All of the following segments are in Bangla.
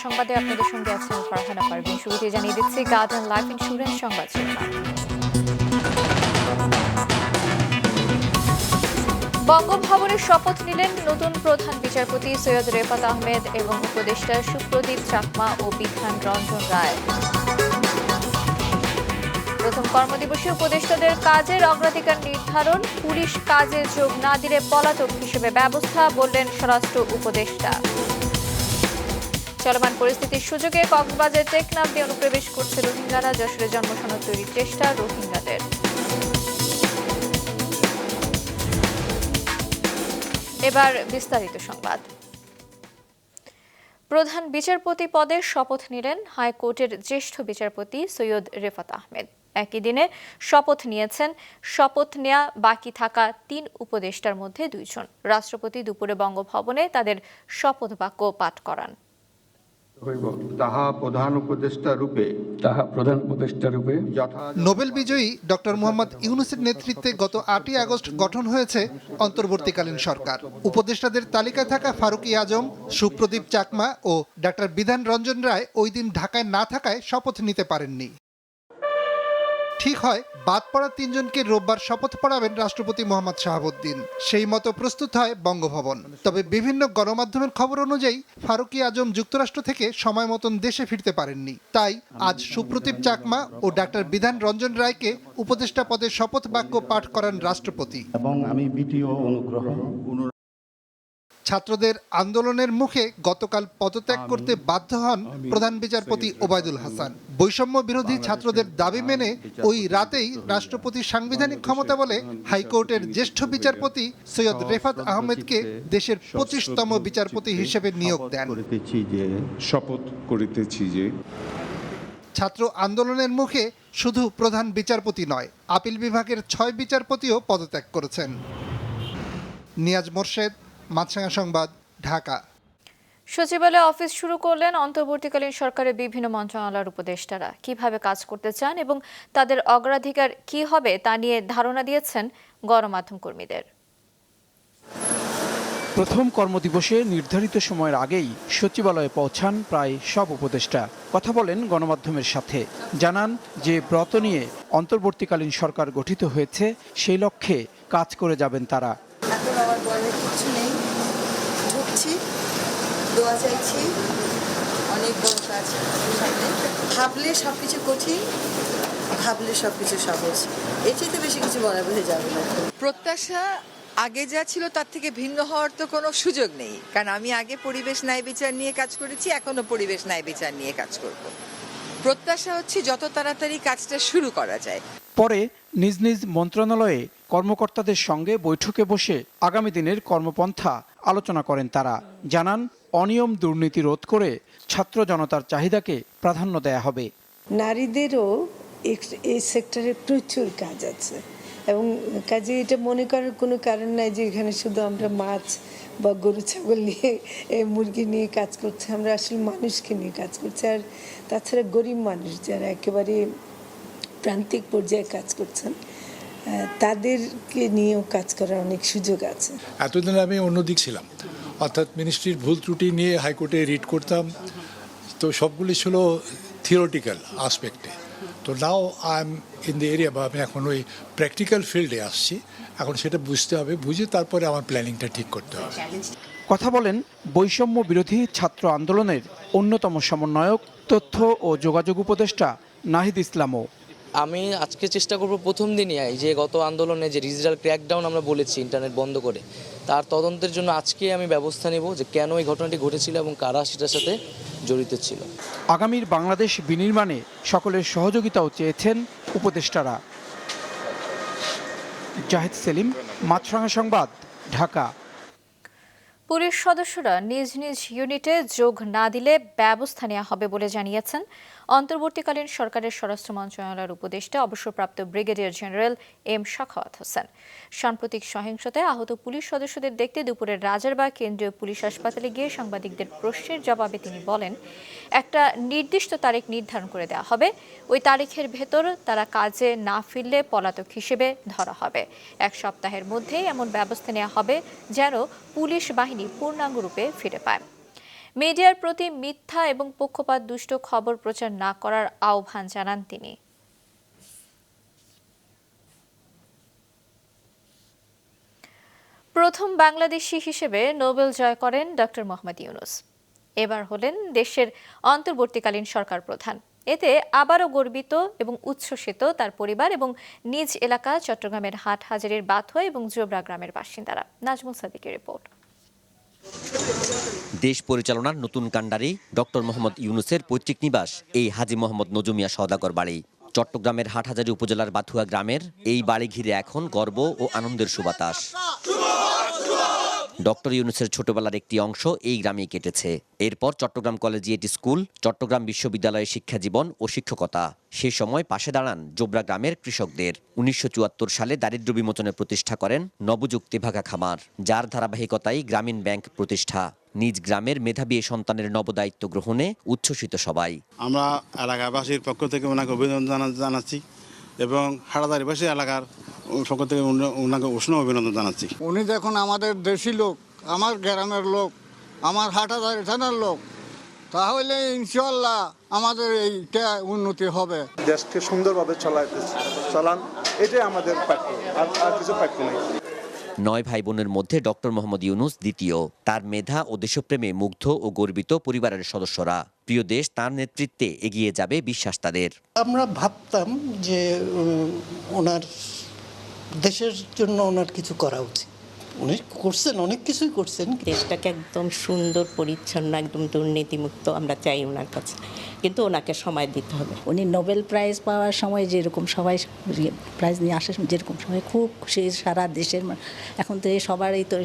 সংবাদে আপনাদের সঙ্গে আছেন ফারহানা পারভিন। শুরুতে জানিয়ে দিচ্ছি গার্ডেন লাইফ ইন্স্যুরেন্স সংবাদ শিরোনাম। বঙ্গভবনের শপথ নিলেন নতুন প্রধান বিচারপতি সৈয়দ রেফাত আহমেদ এবং উপদেষ্টা সুপ্রদীপ চাকমা ও বিধান রঞ্জন রায়। প্রথম কর্মদিবসে উপদেষ্টাদের কাজের অগ্রাধিকার নির্ধারণ, পুলিশ কাজে যোগ না দিলে পলাতক হিসেবে ব্যবস্থা, বললেন স্বরাষ্ট্র উপদেষ্টা। চলমান পরিস্থিতির সুযোগে কক্সবাজার টেকনাফ দিয়ে অনুপ্রবেশ করছে রোহিঙ্গারা, যশোরে জন্মসনদ তৈরির চেষ্টা রোহিঙ্গাদের। এবার বিস্তারিত সংবাদ। প্রধান বিচারপতি পদে শপথ নিলেন হাইকোর্টের জ্যেষ্ঠ বিচারপতি সৈয়দ রেফাত আহমেদ। একই দিনে শপথ নিয়েছেন শপথ নেয়া বাকি থাকা 3 উপদেষ্টার মধ্যে 2 জন। রাষ্ট্রপতি দুপুরে বঙ্গভবনে তাদের শপথ বাক্য পাঠ করান। তাহা প্রধান উপদেষ্টা রূপে নোবেল বিজয়ী ডক্টর মোহাম্মদ ইউনূসের নেতৃত্বে গত 8ই আগস্ট গঠন হয়েছে অন্তর্বর্তীকালীন সরকার। উপদেষ্টাদের তালিকায় থাকা ফারুকী আজম, সুপ্রদীপ চাকমা ও ডাক্তার বিধান রঞ্জন রায় ওই দিন ঢাকায় না থাকায় শপথ নিতে পারেননি। ঠিক হয় বাদ পড়া 3 জনকে রোববার শপথ পড়াবেন রাষ্ট্রপতি মোহাম্মদ শাহাবুদ্দিন। সেই মতো প্রস্তুত হয় বঙ্গভবন। তবে বিভিন্ন গণমাধ্যমের খবর অনুযায়ী ফারুকী আজম যুক্তরাষ্ট্র থেকে সময় মতন দেশে ফিরতে পারেননি। তাই আজ সুপ্রদীপ চাকমা ও ডাক্তার বিধান রঞ্জন রায়কে উপদেষ্টা পদে শপথ বাক্য পাঠ করান রাষ্ট্রপতি। এবং আমি বিটিও অনুগ্রহ ছাত্রদের আন্দোলনের মুখে গতকাল পদত্যাগ করতে বাধ্য হন প্রধান বিচারপতি ওবায়দুল হাসান। বৈষম্য বিরোধী ছাত্রদের দাবি মেনে ওই রাতেই রাষ্ট্রপতির সাংবিধানিক ক্ষমতা বলে হাইকোর্টের জ্যেষ্ঠ বিচারপতি সৈয়দ রেফাত আহমেদকে দেশের 25তম বিচারপতি হিসেবে নিয়োগ দেন। শপথ করিতেছি যে ছাত্র আন্দোলনের মুখে শুধু প্রধান বিচারপতি নয়, আপিল বিভাগের 6 বিচারপতিও পদত্যাগ করেছেন। নিয়াজ মোর্শেদ, মাছরাঙা সংবাদ, ঢাকা। সচিবালয়ে অফিস শুরু করলেন অন্তর্বর্তীকালীন সরকারের বিভিন্ন মন্ত্রণালয়ের উপদেষ্টারা। কিভাবে কাজ করতে চান এবং তাদের অগ্রাধিকার কি হবে তা নিয়ে ধারণা দিয়েছেন গণমাধ্যম কর্মীদের। প্রথম কর্মদিবসে নির্ধারিত সময়ের আগেই সচিবালয়ে পৌঁছান প্রায় সব উপদেষ্টা। কথা বলেন গণমাধ্যমের সাথে, জানান যে ব্রত নিয়ে অন্তর্বর্তীকালীন সরকার গঠিত হয়েছে, সেই লক্ষ্যে কাজ করে যাবেন তারা। এখন আমার বলার কিছু নেই, ঢুকছি, দোয়া চাইছি, অনেক বড় কাজ সামনে। ভাবলে সব কিছু কঠিন, ভাবলে সব কিছু সহজ। এর চেয়ে বেশি কিছু বলা বোঝা যাবে না। প্রত্যাশা আগে যা ছিল তার থেকে ভিন্ন হওয়ার তো কোনো সুযোগ নেই, কারণ আমি আগে পরিবেশ ন্যায় বিচার নিয়ে কাজ করেছি, এখনো পরিবেশ ন্যায় বিচার নিয়ে কাজ করব। প্রত্যাশা হচ্ছে যত তাড়াতাড়ি কাজটা শুরু করা যায়। পরে নিজ নিজ মন্ত্রণালয়ে কর্মকর্তাদের সঙ্গে বৈঠকে বসে আগামী দিনের কর্মপন্থা আলোচনা করেন তারা। জানান অনিয়ম দুর্নীতি রোধ করে ছাত্র জনতার চাহিদাকে প্রাধান্য দেয়া হবে। নারীদেরও এই সেক্টরে প্রচুর কাজ আছে এবং কাজে এটা মনে করার কোনো কারণ নাই যে এখানে শুধু আমরা মাছ বা গরু ছাগল নিয়ে মুরগি নিয়ে কাজ করছি। আমরা আসলে মানুষকে নিয়ে কাজ করছি। আর তাছাড়া গরিব মানুষ যারা একেবারে প্রান্তিক পর্যায়ে কাজ করছেন, তাদেরকে নিয়েও কাজ করার অনেক সুযোগ আছে। এতদিন আমি অন্যদিক ছিলাম, অর্থাৎ মিনিস্ট্রির ভুল ত্রুটি নিয়ে হাইকোর্টে রিট করতাম, তো সবগুলি ছিল থিওরিটিক্যাল আসপেক্টে। তো now I am in the area, বা আমি এখন ওই প্র্যাকটিক্যাল ফিল্ডে আসছি। এখন সেটা বুঝতে হবে, বুঝে তারপরে আমার প্ল্যানিংটা ঠিক করতে হবে। কথা বলেন বৈষম্য বিরোধী ছাত্র আন্দোলনের অন্যতম সমন্বয়ক তথ্য ও যোগাযোগ উপদেষ্টা নাহিদ ইসলামও। আমি আজকে চেষ্টা করব প্রথম দিনই যে গত আন্দোলনে যে ডিজিটাল ক্র্যাকডাউন আমরা বলেছি ইন্টারনেট বন্ধ করে, তার তদন্তের জন্য আজকে আমি ব্যবস্থা নেব যে কেন এই ঘটনাটি ঘটেছিল এবং কারা সেটার সাথে জড়িত ছিল। আগামীর বাংলাদেশ বিনির্মাণে সকলের সহযোগিতাও চেয়েছেন উপদেষ্টারা। জাহিদ সেলিম, মাছরাঙা সংবাদ, ঢাকা। পুলিশ সদস্যরা নিজ নিজ ইউনিটে যোগ না দিলে ব্যবস্থা নেওয়া হবে বলে জানিয়েছেন অন্তর্বর্তীকালীন সরকারের স্বরাষ্ট্র মন্ত্রণালয়ের উপদেষ্টা অবসরপ্রাপ্ত brigadier general M Sakhawat Hossain. সাম্প্রতিক সহিংসতায় আহত পুলিশ সদস্যদের দেখতে দুপুরে রাজারবাগ কেন্দ্রীয় পুলিশ হাসপাতালে গিয়ে সাংবাদিকদের প্রশ্নের জবাবে তিনি বলেন, একটা নির্দিষ্ট তারিখ নির্ধারণ করে দেওয়া হবে, ওই তারিখের ভেতর তারা কাজে না ফিরলে পলাতক হিসেবে ধরা হবে। 1 সপ্তাহের মধ্যেই এমন ব্যবস্থা নেওয়া হবে যেন পুলিশ বাহিনী পূর্ণাঙ্গরূপে ফিরে পায়। মিডিয়ার প্রতি মিথ্যা এবং পক্ষপাত দুষ্ট খবর প্রচার না করার আহ্বান জানান তিনি। প্রথম বাংলাদেশি হিসেবে নোবেল জয় করেন ডক্টর মোহাম্মদ ইউনূস। এবার হলেন দেশের অন্তর্বর্তীকালীন সরকার প্রধান। এতে আবারও গর্বিত এবং উচ্ছ্বসিত তার পরিবার এবং নিজ এলাকা চট্টগ্রামের হাটহাজারীর বাথুয়া এবং জোবরা গ্রামের বাসিন্দারা। নাজমুল সাদিকের রিপোর্ট। দেশ পরিচালনার নতুন কাণ্ডারি ডক্টর মোহাম্মদ ইউনূসের পৈতৃক নিবাস এই হাজী মোহাম্মদ নজুমিয়া সওদাগর বাড়ি। চট্টগ্রামের হাটহাজারী উপজেলার বাথুয়া গ্রামের এই বাড়ি ঘিরে এখন গর্ব ও আনন্দের সুবাতাস। ডক্টর ইউনূসের ছোটবেলার একটি অংশ এই গ্রামেই কেটেছে। এরপর চট্টগ্রাম কলেজিয়েট স্কুল, চট্টগ্রাম বিশ্ববিদ্যালয়ের শিক্ষাজীবন ও শিক্ষকতা। সে সময় পাশে দাঁড়ান জোবরা গ্রামের কৃষকদের। 1974 সালে দারিদ্র্য বিমোচনের প্রতিষ্ঠা করেন নবযুগ তেভাগা খামার, যার ধারাবাহিকতায় গ্রামীণ ব্যাংক প্রতিষ্ঠা। নিজ গ্রামের মেধাবী সন্তানের নবদায়িত্ব গ্রহণে উচ্ছ্বসিত সবাই। আমরা এলাকাবাসীর পক্ষ থেকে ওনাকে অভিনন্দন জানাচ্ছি এবং হাটাদারিবাসী এলাকার পক্ষ থেকে ওনাকে উষ্ণ অভিনন্দন জানাচ্ছি। উনি দেখুন আমাদের দেশি লোক, আমার গ্রামের লোক, আমার হাটাদারি থানার লোক, তাহলে ইনশাআল্লাহ আমাদের এইটা উন্নতি হবে। দেশকে সুন্দরভাবে চালান, এটাই আমাদের প্রাপ্য, আর কিছু প্রাপ্য নেই। 9 ভাই বোনের মধ্যে ডক্টর মোহাম্মদ ইউনূস দ্বিতীয়। তার মেধা ও দেশপ্রেমে মুগ্ধ ও গর্বিত পরিবারের সদস্যরা। প্রিয় দেশ তার নেতৃত্বে এগিয়ে যাবে বিশ্বাস তাদের। আমরা ভাবতাম যে ওনার দেশের জন্য ওনার কিছু করা উচিত। উনি করছেন, অনেক কিছুই করছেন। দেশটাকে একদম সুন্দর পরিচ্ছন্ন, একদম দুর্নীতিমুক্ত আমরা চাই ওনার কাছে, কিন্তু ওনাকে সময় দিতে হবে। উনি নোবেল প্রাইজ পাওয়ার সময় যেরকম সবাই প্রাইজ নিয়ে আসে, যেরকম সবাই খুব খুশি, সারা দেশের এখন তো সবারই তো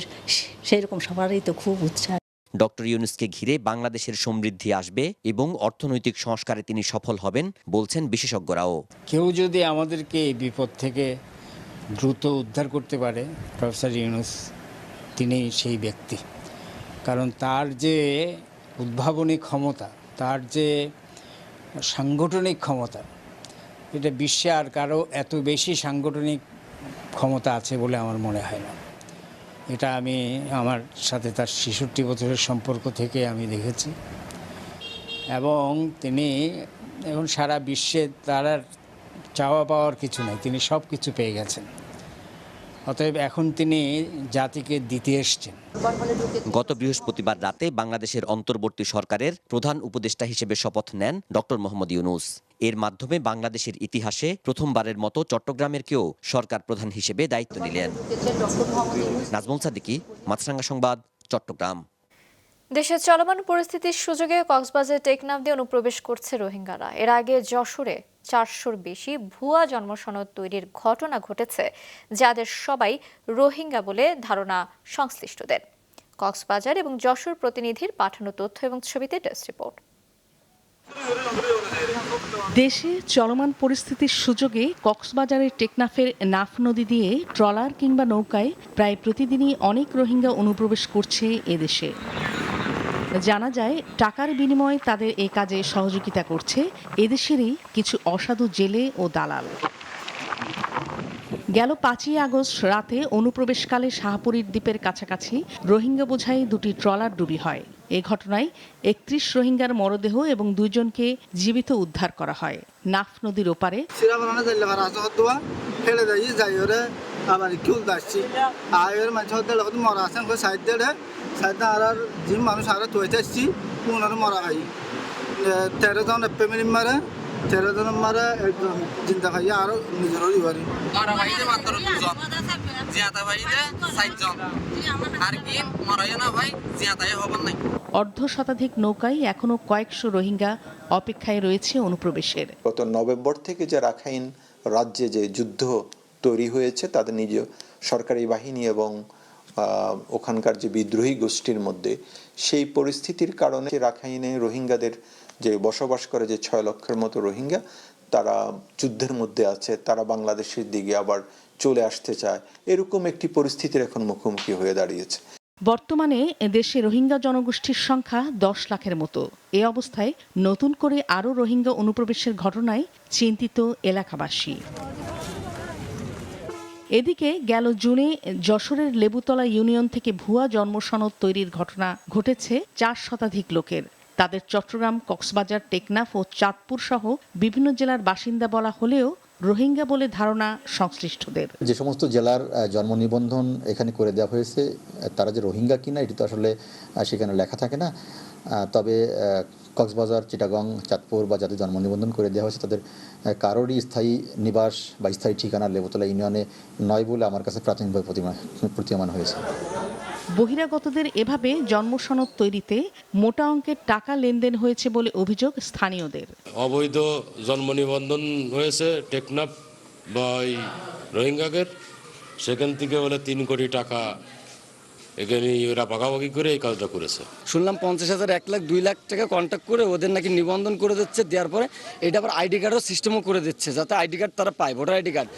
সেই রকম সবারই তো খুব উৎসাহ। ডক্টর ইউনূসকে ঘিরে বাংলাদেশের সমৃদ্ধি আসবে এবং অর্থনৈতিক সংস্কারে তিনি সফল হবেন বলছেন বিশেষজ্ঞরাও। কেউ যদি আমাদেরকে এই বিপদ থেকে দ্রুত উদ্ধার করতে পারে, প্রফেসর ইউনূস তিনি সেই ব্যক্তি। কারণ তার যে উদ্ভাবনী ক্ষমতা, তার যে সাংগঠনিক ক্ষমতা, এটা বিশ্বে আর কারো এত বেশি সাংগঠনিক ক্ষমতা আছে বলে আমার মনে হয় না। এটা আমি আমার সাথে তার 66 বছরের সম্পর্ক থেকে আমি দেখেছি এবং তিনি এখন সারা বিশ্বে তার আর চাওয়া পাওয়ার কিছু নেই, তিনি সব কিছু পেয়ে গেছেন। অতএব এখন তিনি জাতিকে দিতে এসছেন। গত বৃহস্পতিবার রাতে বাংলাদেশের অন্তর্বর্তী সরকারের প্রধান উপদেষ্টা হিসেবে শপথ নেন ডক্টর মোহাম্মদ ইউনূস। এর মাধ্যমে বাংলাদেশের ইতিহাসে প্রথমবারের মতো চট্টগ্রামের কেউ সরকার প্রধান হিসেবে দায়িত্ব নিলেন। নাজমুল সাদিকি, মাছরাঙ্গা সংবাদ, চট্টগ্রাম। দেশের চলমান পরিস্থিতির সুযোগে কক্সবাজার টেকনাফ দিয়ে অনুপ্রবেশ করছে রোহিঙ্গারা। এর আগে যশোরে 400-র বেশি ভুয়া জন্মসনদ তৈরির ঘটনা ঘটেছে, যাদের সবাই রোহিঙ্গা বলে ধারণা সংশ্লিষ্টদের। কক্সবাজার এবং যশোর প্রতিনিধির পাঠানো তথ্য এবং ছবিতে ডেস্ক রিপোর্ট। দেশে চলমান পরিস্থিতির সুযোগে কক্সবাজারের টেকনাফের নাফ নদী দিয়ে ট্রলার কিংবা নৌকায় প্রায় প্রতিদিনই অনেক রোহিঙ্গা অনুপ্রবেশ করছে এদেশে। জানা যায় টাকার বিনিময়ে তাদের এ কাজে সহযোগিতা করছে এদেশেরই কিছু অসাধু জেলে ও দালাল। গেল 5ই আগস্ট রাতে অনুপ্রবেশকালে শাহপুরীর দ্বীপের কাছাকাছি রোহিঙ্গা বোঝাই দুটি ট্রলার ডুবি হয়। এ ঘটনায় 31 রোহিঙ্গার মরদেহ এবং 2 জনকে জীবিত উদ্ধার করা হয়। নাফ নদীর ওপারে অর্ধশতাধিক নৌকায় এখনো কয়েকশো রোহিঙ্গা অপেক্ষায় রয়েছে অনুপ্রবেশের। গত নভেম্বর থেকে যে রাখাইন রাজ্যে যে যুদ্ধ তৈরি হয়েছে, তাদের নিজ সরকারি বাহিনী এবং ওখানকার যে বিদ্রোহী গোষ্ঠীর মধ্যে, সেই পরিস্থিতির কারণে রাখাইনে রোহিঙ্গাদের যে বসবাস করে যে 6 লক্ষের মতো রোহিঙ্গা, তারা যুদ্ধের মধ্যে আছে, তারা বাংলাদেশের দিকে আবার চলে আসতে চায়, এরকম একটি পরিস্থিতির এখন মুখোমুখি হয়ে দাঁড়িয়েছে। বর্তমানে দেশে রোহিঙ্গা জনগোষ্ঠীর সংখ্যা 10 লাখের মতো। এ অবস্থায় নতুন করে আরও রোহিঙ্গা অনুপ্রবেশের ঘটনায় চিন্তিত এলাকাবাসী। এদিকে গেল জুনে যশোরের লেবুতলা ইউনিয়ন থেকে ভুয়া জন্মসনদ তৈরির ঘটনা ঘটেছে 4 শতাধিক লোকের। তাদের চট্টগ্রাম, কক্সবাজার, টেকনাফ ও চাঁদপুর সহ বিভিন্ন জেলার বাসিন্দা বলা হলেও রোহিঙ্গা বলে ধারণা সংশ্লিষ্টদের। যে সমস্ত জেলার জন্ম নিবন্ধন এখানে করে দেওয়া হয়েছে, তারা যে রোহিঙ্গা কিনা এটি তো আসলে সেখানে লেখা থাকে না। তবে কক্সবাজার, চিটাগং, চাঁদপুর বা যাদের জন্ম নিবন্ধন করে দেওয়া হয়েছে তাদের কারোরই স্থায়ী নিবাস বা স্থায়ী ঠিকানা লেবুতলা ইউনিয়নে নয় বলে আমার কাছে প্রাথমিকভাবে প্রতীয়মান হয়েছে। বহিরাগতদের এভাবে জন্মসনদ তৈরিতে মোটা অঙ্কের টাকা লেনদেন হয়েছে বলে অভিযোগ স্থানীয়দের। অবৈধ জন্ম নিবন্ধন হয়েছে টেকনাফ বা রোহিঙ্গাদের, সেখান থেকে বলে 3 কোটি টাকা এখানে ওরা ভাগাভাগি করে এই কাজটা করেছে। শুনলাম 50,000, 1 লাখ, 2 লাখ টাকা কন্ট্যাক্ট করে ওদের নাকি নিবন্ধন করে দিচ্ছে, দেওয়ার পরে এটা আবার আইডি কার্ডও সিস্টেমও করে দিচ্ছে যাতে আইডি কার্ড তারা পায়, ভোটার আইডি কার্ড।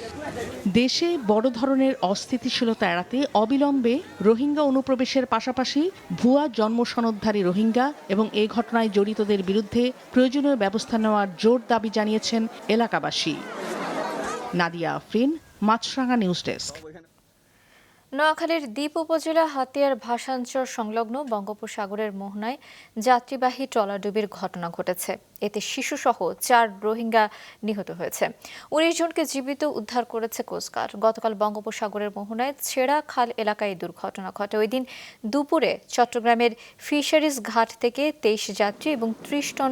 দেশে বড় ধরনের অস্থিতিশীলতা এড়াতে অবিলম্বে রোহিঙ্গা অনুপ্রবেশের পাশাপাশি ভুয়া জন্মসনদধারী রোহিঙ্গা এবং এই ঘটনায় জড়িতদের বিরুদ্ধে প্রয়োজনীয় ব্যবস্থা নেওয়ার জোর দাবি জানিয়েছেন এলাকাবাসী। নাদিয়া আফরিন, মাছরাঙা নিউজ ডেস্ক। নোয়াখালীর দ্বীপ উপজেলা হাতিয়ার ভাসানচর সংলগ্ন বঙ্গোপসাগরের মোহনায় যাত্রীবাহী ট্রলারডুবির ঘটনা ঘটেছে। এতে শিশুসহ 4 রোহিঙ্গা নিহত হয়েছে। 19 জনকে জীবিত উদ্ধার করেছে কোস্টগার্ড। গতকাল বঙ্গোপসাগরের মোহনায় ছেড়া খাল এলাকায় এই দুর্ঘটনা ঘটে। ওই দিন দুপুরে চট্টগ্রামের ফিশারিজ ঘাট থেকে 23 যাত্রী এবং 30 টন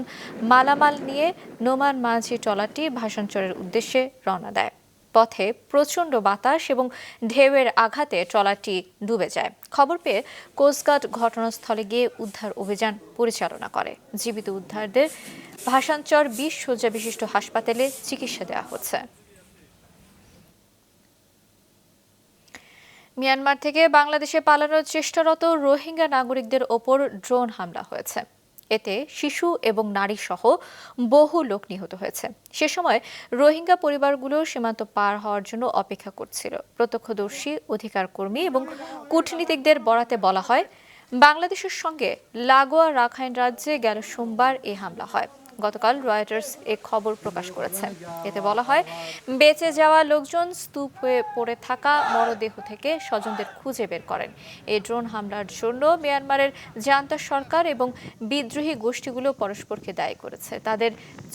মালামাল নিয়ে নোমান মাঝি ট্রলারটি ভাসানচরের উদ্দেশ্যে রওনা দেয়। পথে প্রচণ্ড বাতাস এবং ঢেউয়ের আঘাতে ট্রলারটি ডুবে যায়। খবর পেয়ে কোস্টগার্ড ঘটনাস্থলে গিয়ে উদ্ধার অভিযান পরিচালনা করে। জীবিত উদ্ধারদের ভাসানচর 20 শয্যা বিশিষ্ট হাসপাতালে চিকিৎসা দেওয়া হচ্ছে। মিয়ানমার থেকে বাংলাদেশে পালানোর চেষ্টারত রোহিঙ্গা নাগরিকদের ওপর ড্রোন হামলা হয়েছে। এতে শিশু এবং নারী সহ বহু লোক নিহত হয়েছে। সে সময় রোহিঙ্গা পরিবারগুলো সীমান্ত পার হওয়ার জন্য অপেক্ষা করছিল। প্রত্যক্ষদর্শী, অধিকার কর্মী এবং কূটনীতিকদের বরাতে বলা হয়, বাংলাদেশের সঙ্গে লাগোয়া রাখাইন রাজ্যে গেল সোমবার এই হামলা হয়। গতকাল রয়টার্স এ খবর প্রকাশ করেছে। এতে বলা হয়, বেঁচে যাওয়া লোকজন স্তূপ হয়ে পড়ে থাকা মরদেহ থেকে স্বজনদের খুঁজে বের করেন। এই ড্রোন হামলার জন্য মিয়ানমারের জান্তা সরকার এবং বিদ্রোহী গোষ্ঠীগুলো পরস্পরকে দায়ী করেছে। তাদের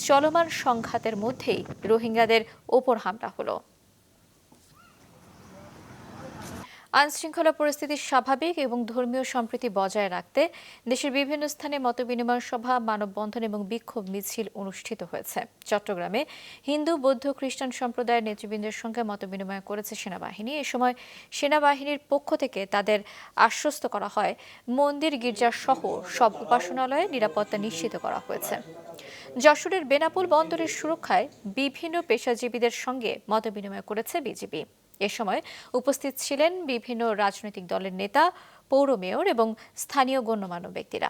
চলমান সংঘাতের মধ্যেই রোহিঙ্গাদের ওপর হামলা হলো। আইনশৃঙ্খলা পরিস্থিতি স্বাভাবিক এবং ধর্মীয় সম্প্রীতি বজায় রাখতে দেশের বিভিন্ন স্থানে মতবিনিময় সভা, মানববন্ধন এবং বিক্ষোভ মিছিল অনুষ্ঠিত হয়েছে। চট্টগ্রামে হিন্দু, বৌদ্ধ, খ্রিস্টান সম্প্রদায়ের নেতৃবৃন্দের সঙ্গে মতবিনিময় করেছে সেনাবাহিনী। এ সময় সেনাবাহিনীর পক্ষ থেকে তাদের আশ্বস্ত করা হয়, মন্দির, গির্জা সহ সব উপাসনালয়ে নিরাপত্তা নিশ্চিত করা হয়েছে। যশোরের বেনাপোল বন্দরের সুরক্ষায় বিভিন্ন পেশাজীবীদের সঙ্গে মতবিনিময় করেছে বিজিবি। এ সময় উপস্থিত ছিলেন বিভিন্ন রাজনৈতিক দলের নেতা, পৌর মেয়র এবং স্থানীয় গণ্যমান্য ব্যক্তিরা।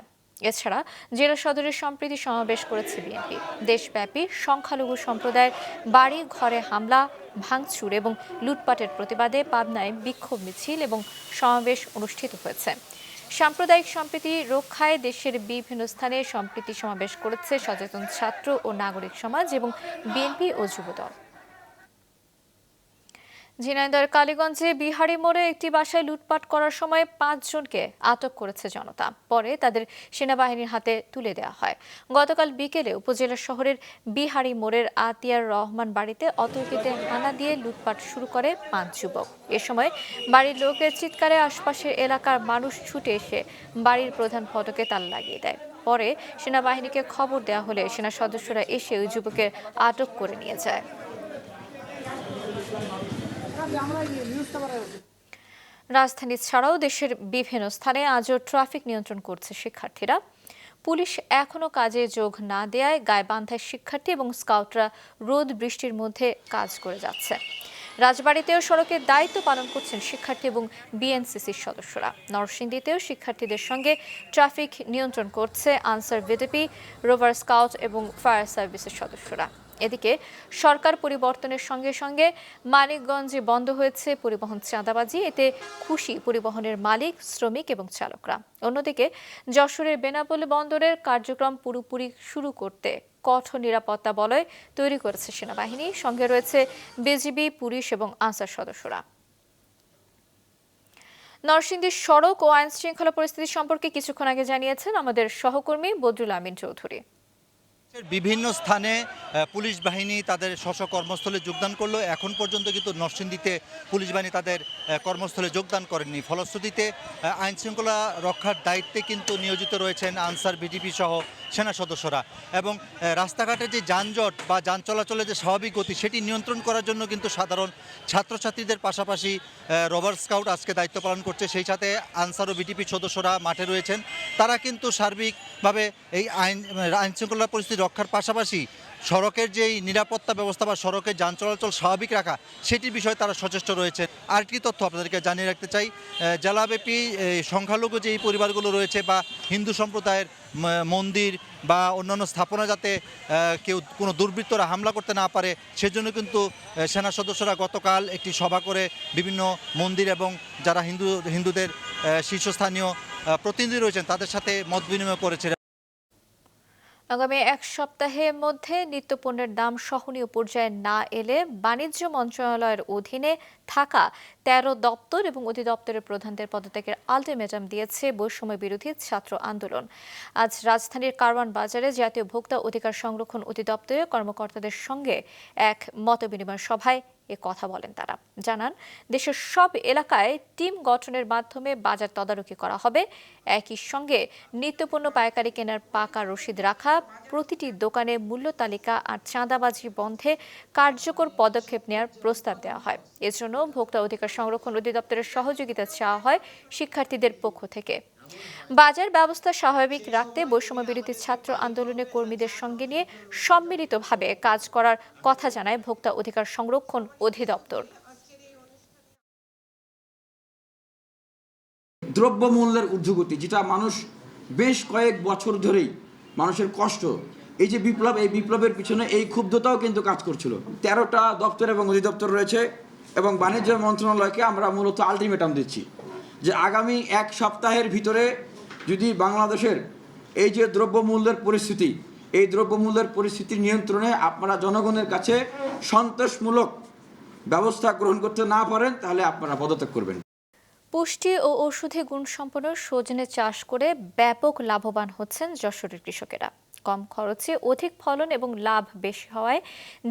এছাড়া জেলা সদরে সম্প্রীতি সমাবেশ করেছে বিএনপি। দেশব্যাপী সংখ্যালঘু সম্প্রদায়ের বাড়ি ঘরে হামলা, ভাঙচুর এবং লুটপাটের প্রতিবাদে পাবনায় বিক্ষোভ মিছিল এবং সমাবেশ অনুষ্ঠিত হয়েছে। সাম্প্রদায়িক সম্প্রীতি রক্ষায় দেশের বিভিন্ন স্থানে সম্প্রীতি সমাবেশ করেছে সচেতন ছাত্র ও নাগরিক সমাজ এবং বিএনপি ও যুবদল। ঝিনাইদহের কালীগঞ্জে বিহারি মোড়ে একটি বাসায় লুটপাট করার সময় 5 জনকে আটক করেছে জনতা। পরে তাদের সেনাবাহিনীর হাতে তুলে দেওয়া হয়। গতকাল বিকেলে উপজেলা শহরের বিহারি মোড়ের আতিয়ার রহমান বাড়িতে অতর্কিতে হানা দিয়ে লুটপাট শুরু করে 5 যুবক। এ সময় বাড়ির লোকের চিৎকারে আশপাশের এলাকার মানুষ ছুটে এসে বাড়ির প্রধান ফটকে তালা লাগিয়ে দেয়। পরে সেনাবাহিনীকে খবর দেওয়া হলে সেনা সদস্যরা এসে ওই যুবকের আটক করে নিয়ে যায়। রাজধানী ছাড়াও দেশের বিভিন্ন স্থানে আজও ট্রাফিক নিয়ন্ত্রণ করছে শিক্ষার্থীরা। পুলিশ এখনো কাজে যোগ না দেয়ায় গাইবান্ধায় শিক্ষার্থী এবং স্কাউটরা রোদ বৃষ্টির মধ্যে কাজ করে যাচ্ছে। রাজবাড়ীতেও সড়কের দায়িত্ব পালন করছেন শিক্ষার্থী এবং বিএনসিসির সদস্যরা। নরসিংদীতেও শিক্ষার্থীদের সঙ্গে ট্রাফিক নিয়ন্ত্রণ করছে আনসার ভিডিপি, রোভার স্কাউট এবং ফায়ার সার্ভিসের সদস্যরা। এদিকে সরকার পরিবর্তনের সঙ্গে সঙ্গে মানিকগঞ্জে বন্ধ হয়েছে পরিবহন চাঁদাবাজি। এতে খুশি পরিবহনের মালিক, শ্রমিক এবং চালকরা। অন্যদিকে যশোরের বেনাপোল বন্দরের কার্যক্রম পুরোপুরি শুরু করতে কঠোর নিরাপত্তা বলয় তৈরি করেছে সেনাবাহিনী। সঙ্গে রয়েছে বিজিবি, পুলিশ এবং আনসার সদস্যরা। নরসিংদীর সড়ক ও আইন শৃঙ্খলা পরিস্থিতি সম্পর্কে কিছুক্ষণ আগে জানিয়েছেন আমাদের সহকর্মী বদরুল আমিন চৌধুরী। বিভিন্ন স্থানে পুলিশ বাহিনী তাদের স্ব কর্মস্থলে যোগদান করলো। এখন পর্যন্ত কিন্তু নরসিংদীতে পুলিশ বাহিনী তাদের কর্মস্থলে যোগদান করেননি। ফলশ্রুতিতে আইন শৃঙ্খলা রক্ষার দায়িত্বে কিন্তু নিয়োজিত রয়েছেন আনসার, ভিডিপি সহ সেনা সদস্যরা। এবং রাস্তাঘাটের যে যানজট বা যান চলাচলের যে স্বাভাবিক গতি সেটি নিয়ন্ত্রণ করার জন্য কিন্তু সাধারণ ছাত্রছাত্রীদের পাশাপাশি রোভার স্কাউট আজকে দায়িত্ব পালন করছে। সেই সাথে আনসার ও ভিডিপি সদস্যরা মাঠে রয়েছেন। তারা কিন্তু সার্বিকভাবে এই আইন শৃঙ্খলা পরিস্থিতি রক্ষার পাশাপাশি সড়কের যেই নিরাপত্তা ব্যবস্থা বা সড়কের যান চলাচল স্বাভাবিক রাখা সেটির বিষয়ে তারা সচেষ্ট রয়েছে। আরেকটি তথ্য আপনাদেরকে জানিয়ে রাখতে চাই, জেলাব্যাপী সংখ্যালঘু যেই পরিবারগুলো রয়েছে বা হিন্দু সম্প্রদায়ের মন্দির বা অন্যান্য স্থাপনা যাতে কেউ কোনো দুর্বৃত্তরা হামলা করতে না পারে সেজন্য কিন্তু সেনা সদস্যরা গতকাল একটি সভা করে বিভিন্ন মন্দির এবং যারা হিন্দুদের শীর্ষস্থানীয় প্রতিনিধি রয়েছেন তাদের সাথে মত বিনিময় করেছে। আগামী এক সপ্তাহের মধ্যে নিত্যপণ্যের দাম সহনীয় পর্যায়ে না এলে বাণিজ্য মন্ত্রণালয়ের অধীনে থাকা ১৩ দপ্তর এবং অধিদপ্তরের প্রধানদের পদত্যাগের আলটিমেটাম দিয়েছে বৈষম্য বিরোধী ছাত্র আন্দোলন। আজ রাজধানীর কারওয়ান বাজারে জাতীয় ভোক্তা অধিকার সংরক্ষণ অধিদপ্তরের কর্মকর্তাদের সঙ্গে এক মতবিনিময় সভায় এ কথা বলেন তারা। জানান, দেশের সব এলাকায় টিম গঠনের মাধ্যমে বাজার তদারকি করা হবে। একই সঙ্গে নিত্যপণ্য পাইকারি কেনার পাকা রসিদ রাখা, প্রতিটি দোকানে মূল্য তালিকা আর চাঁদাবাজি বন্ধে কার্যকর পদক্ষেপ নেওয়ার প্রস্তাব দেওয়া হয়। এজন্য ভোক্তা অধিকার সংরক্ষণ অধিদপ্তরের সহযোগিতা চাওয়া হয় শিক্ষার্থীদের পক্ষ থেকে। বাজার ব্যবস্থা স্বাভাবিক রাখতে বৈষম্য বিরোধী ছাত্র আন্দোলনের কর্মীদের সঙ্গে নিয়ে সম্মিলিতভাবে কাজ করার কথা জানায় ভোক্তা অধিকার সংরক্ষণ অধিদপ্তর। দ্রব্যমূল্যের ঊর্ধ্বগতি, যেটা মানুষ বেশ কয়েক বছর ধরেই মানুষের কষ্ট, এই যে বিপ্লব, এই বিপ্লবের পিছনে এই ক্ষুব্ধতাও কিন্তু কাজ করছিল। ১৩টা দপ্তর এবং অধিদপ্তর রয়েছে এবং বাণিজ্য মন্ত্রণালয়কে আমরা মূলত আলটিমেটাম দিচ্ছি যে আগামী এক সপ্তাহের ভিতরে যদি বাংলাদেশের এই যে দ্রব্যমূল্যের পরিস্থিতি, এই দ্রব্যমূল্যের পরিস্থিতি নিয়ন্ত্রণে আপনারা জনগণের কাছে সন্তোষমূলক ব্যবস্থা গ্রহণ করতে না পারেন তাহলে আপনারা পদত্যাগ করবেন। পুষ্টি ও ঔষধি গুণসম্পন্ন সজনে চাষ করে ব্যাপক লাভবান হচ্ছেন যশোরের কৃষকেরা। কম খরচে অধিক ফলন এবং লাভ বেশি হওয়ায়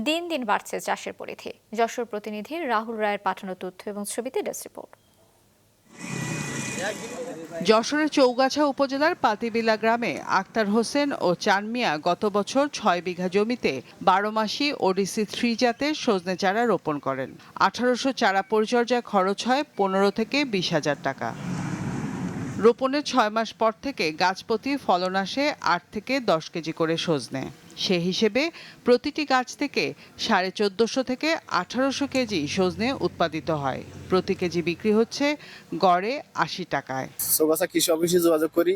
দিন দিন বাড়ছে চাষের পরিধি। যশোর প্রতিনিধি রাহুল রায়ের পাঠানো তথ্য এবং ছবিতে ডেস্ক রিপোর্ট। যশোরের চৌগাছা উপজেলার পাতিবিলা গ্রামে আক্তার হোসেন ও চান মিয়া গত বছর ৬ বিঘা জমিতে ১২ মাসি ওডিসি 3 জাতের সজনে চারা রোপণ করেন। ১৮০০ চারা পরিচর্যা খরচ হয় ১৫ থেকে ২০,০০০ টাকা। রোপণের ৬ মাস পর থেকে গাছ প্রতি ফলন আসে ৮ থেকে ১০ কেজি করে সজনে। সে হিসেবে প্রতিটি গাছ থেকে ১৪৫০ থেকে ১৮০০ কেজি সজনে উৎপাদিত হয়। প্রতি কেজি বিক্রি হচ্ছে গড়ে ৮০ টাকায়। চৌগাছা কৃষি অফিসে যোগাযোগ করি,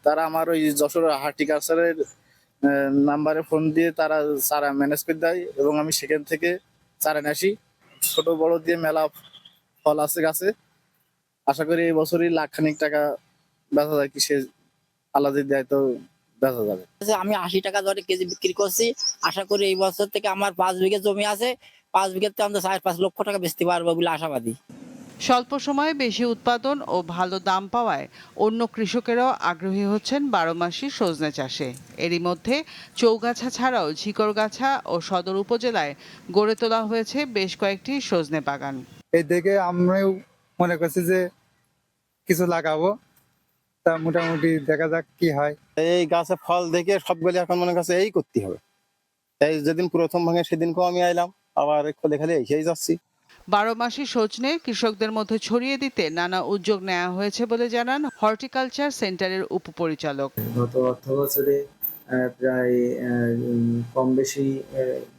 তারা আমার ওই যশোর হর্টিকালচারের নাম্বারে ফোন দিয়ে তারা চারা ম্যানেজ করে দেয় এবং আমি সেখান থেকে চারা নিয়ে আসি। ছোট বড় দিয়ে মেলা ফল আছে গাছে। আশা করি এই বছরই লাখখানিক টাকা বেচা যায়, কি সে আলাদা দেয় তো বেচা যাবে। আমি ৮০ টাকা দরে কেজি বিক্রি করছি। আশা করি এই বছর থেকে আমার ৫ বিঘা জমি আছে, ৫ বিঘাতে আমরা ৪-৫ লক্ষ টাকা বেচতে পারবো বলে আশাবাদী। স্বল্প সময়ে বেশি উৎপাদন ও ভালো দাম পাওয়ায় অন্য কৃষকেরাও আগ্রহী হচ্ছেন ১২ মাসি সজনে চাষে। এরই মধ্যে চৌগাছা ছাড়াও ঝিকরগাছা ও সদর উপজেলায় গড়ে তোলা হয়েছে বেশ কয়েকটি সজনে বাগান। এই দেখে আমরাও মনে করছি যে কিছু লাগাবো, তা মোটামুটি দেখা যাক কি হয়। এই গাছে ফল দেখে সবগুলি এখন মনে করছে এই করতে হবে। তাই যেদিন প্রথম ভাঙে সেদিনকেও আমি আইলাম, আবার খোলে খালি এসেই যাচ্ছি। ১২ মাসি সজনে কৃষকদের মধ্যে ছড়িয়ে দিতে নানা উদ্যোগ নেওয়া হয়েছে বলে জানান হর্টিকালচার সেন্টারের উপপরিচালক। গত অর্থবছরে প্রায় কম বেশি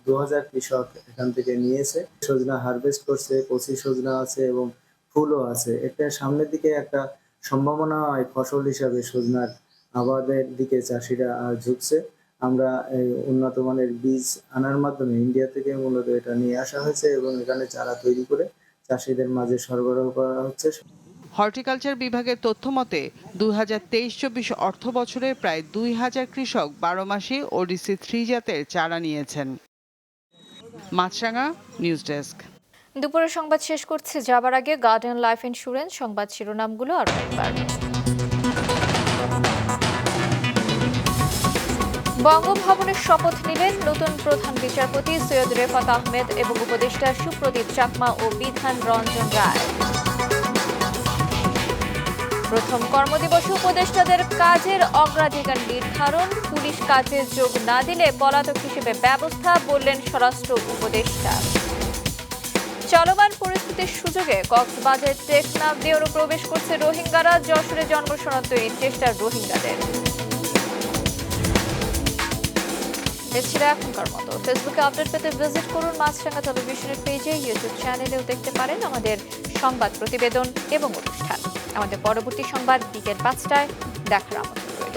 2000 কৃষক এখান থেকে নিয়েছে। সজনা হারভেস্ট করছে, কচি সজনা আছে এবং ফুলও আছে। এটা সামনের দিকে একটা সম্ভাবনা হয় ফসল হিসাবে সজনার আবাদের দিকে চাষিরা ঝুঁকছে। আমরা এই উন্নত মানের বীজ আনার মাধ্যমে ইন্ডিয়া থেকে মূলত এটা নিয়ে আসা হয়েছে এবং এখানে চারা তৈরি করে চাষিদের মাঝে সরবরাহ করা হচ্ছে। হর্টিকালচার বিভাগের তথ্য মতে 2023-24 অর্থ বছরে প্রায় 2000 কৃষক 12 মাসে ওডিসি 3 জাতের চারা নিয়েছেন। মাছরাঙা নিউজ ডেস্ক। দুপুরের সংবাদ শেষ করছে, যাবার আগে গার্ডেন লাইফ ইন্স্যুরেন্স সংবাদ শিরোনামগুলো আরো একবার। বঙ্গভবনের শপথ নিলেন নতুন প্রধান বিচারপতি সৈয়দ রেফাত আহমেদ এবং উপদেষ্টা সুপ্রদীপ চাকমা ও বিধান রঞ্জন রায়। প্রথম কর্মদিবসে উপদেষ্টাদের কাজের অগ্রাধিকার নির্ধারণ, পুলিশ কাজে যোগ না দিলে পলাতক হিসেবে ব্যবস্থা, বললেন স্বরাষ্ট্র উপদেষ্টা। চলমান পরিস্থিতির সুযোগে কক্সবাজার টেকনাফ দিয়ে প্রবেশ করছে রোহিঙ্গারা, যশোরে জন্মসনদ চেষ্টা রোহিঙ্গাদের। ছিল এখনকার মতো। ফেসবুকে আপডেট পেতে ভিজিট করুন মাছরাঙা টেলিভিশনের পেজে, ইউটিউব চ্যানেলেও দেখতে পারেন আমাদের সংবাদ প্রতিবেদন এবং অনুষ্ঠান। আমাদের পরবর্তী সংবাদ বিকেল 5টায় দেখার আমন্ত্রণ রইল।